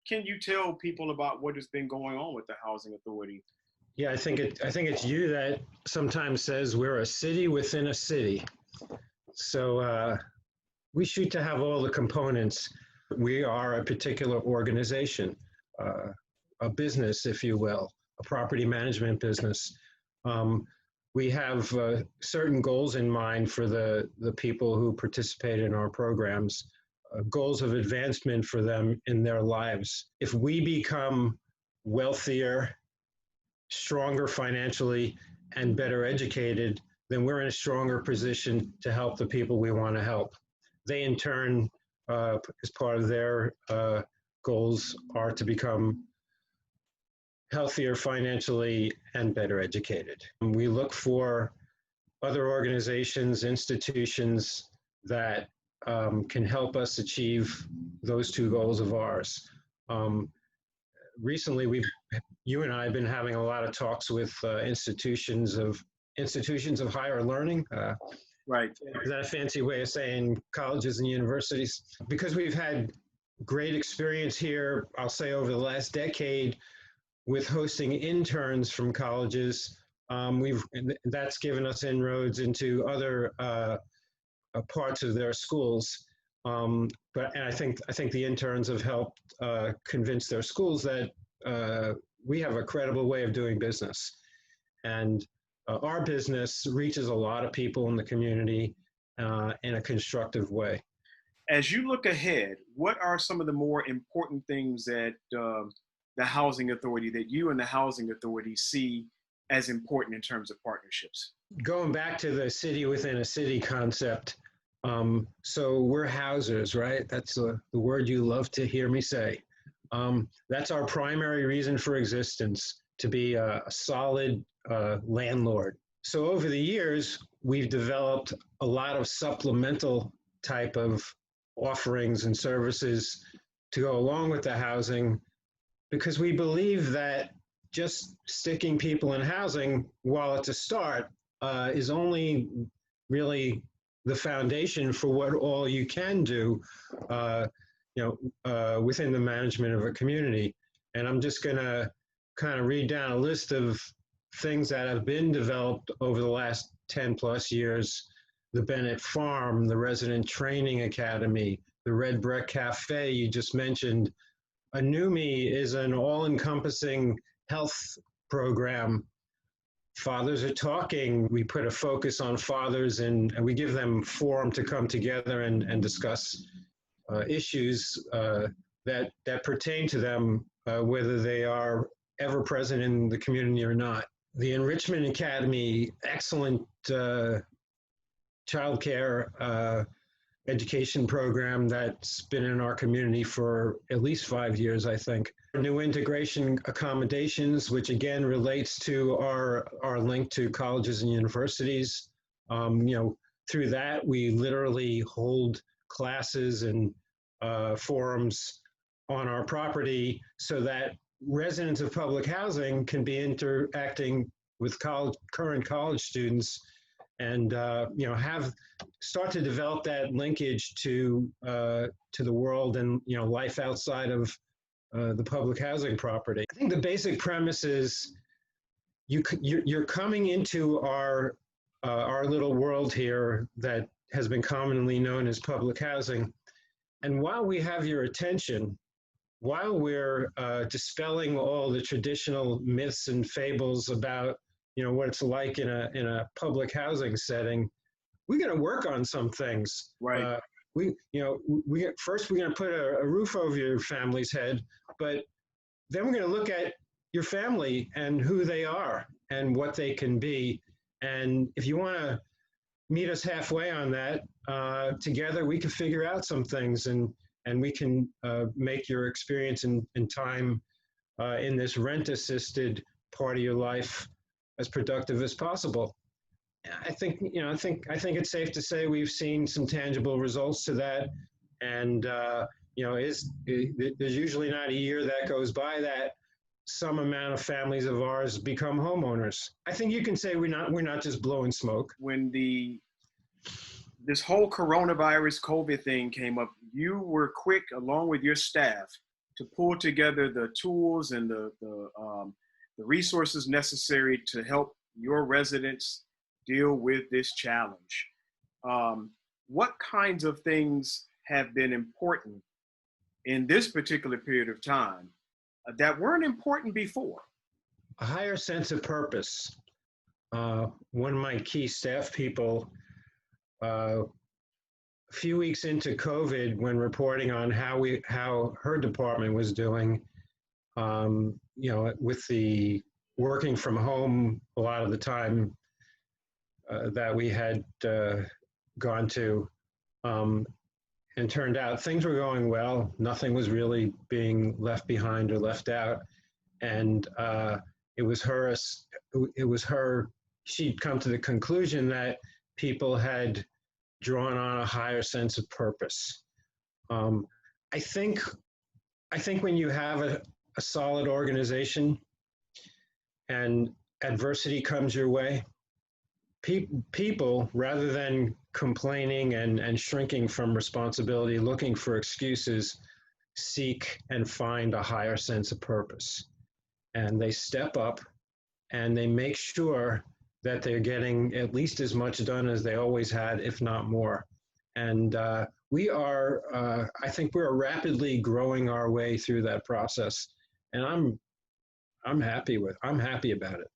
can you tell people about what has been going on with the Housing Authority? Yeah, I think it's you that sometimes says we're a city within a city. So we shoot to have all the components. We are a particular organization, a business, if you will, a property management business. We have certain goals in mind for the people who participate in our programs, goals of advancement for them in their lives. If we become wealthier, stronger financially, and better educated, then we're in a stronger position to help the people we want to help. They, in turn, as part of their goals, are to become healthier financially and better educated. And we look for other organizations, institutions that can help us achieve those two goals of ours. Recently, you and I have been having a lot of talks with institutions of higher learning. Right. Is that a fancy way of saying colleges and universities? Because we've had great experience here, I'll say over the last decade, with hosting interns from colleges. That's given us inroads into other parts of their schools. But I think the interns have helped convince their schools that we have a credible way of doing business. And our business reaches a lot of people in the community in a constructive way. As you look ahead, what are some of the more important things that the Housing Authority, that you and the Housing Authority see as important in terms of partnerships? Going back to the city within a city concept, so we're housers, right? That's the word you love to hear me say. That's our primary reason for existence, to be a solid landlord. So over the years, we've developed a lot of supplemental type of offerings and services to go along with the housing, because we believe that just sticking people in housing, while it's a start, is only really the foundation for what all you can do, within the management of a community. And I'm just going to kind of read down a list of things that have been developed over the last 10 plus years. The Bennett Farm, the Resident Training Academy, the Red Brick Cafe you just mentioned. Anumi is an all-encompassing health program. Fathers Are Talking, we put a focus on fathers and we give them forum to come together and discuss issues that pertain to them, whether they are ever present in the community or not. The Enrichment Academy, excellent childcare education program that's been in our community for at least 5 years, I think. New integration accommodations, which again relates to our link to colleges and universities. Through that, we literally hold classes and forums on our property so that residents of public housing can be interacting with current college students and start to develop that linkage to the world and life outside of the public housing property. I think the basic premise is you're coming into our little world here that has been commonly known as public housing, and while we have your attention, while we're dispelling all the traditional myths and fables about what it's like in a public housing setting, we're going to work on some things. Right. First we're going to put a roof over your family's head, but then we're going to look at your family and who they are and what they can be. And if you want to meet us halfway on that, together we can figure out some things and we can make your experience and time in this rent-assisted part of your life as productive as possible. I think it's safe to say we've seen some tangible results to that, and there's usually not a year that goes by that some amount of families of ours become homeowners. I think you can say we're not just blowing smoke. When this whole coronavirus COVID thing came up, you were quick, along with your staff, to pull together the tools and the resources necessary to help your residents deal with this challenge. What kinds of things have been important in this particular period of time that weren't important before? A higher sense of purpose. One of my key staff people, a few weeks into COVID, when reporting on how her department was doing, with the working from home a lot of the time that we had gone to, and turned out things were going well. Nothing was really being left behind or left out, and it was her. She'd come to the conclusion that people had drawn on a higher sense of purpose. I think when you have a solid organization and adversity comes your way, people, rather than complaining and shrinking from responsibility, looking for excuses, seek and find a higher sense of purpose. And they step up and they make sure that they're getting at least as much done as they always had, if not more. And I think we're rapidly growing our way through that process. And I'm happy about it.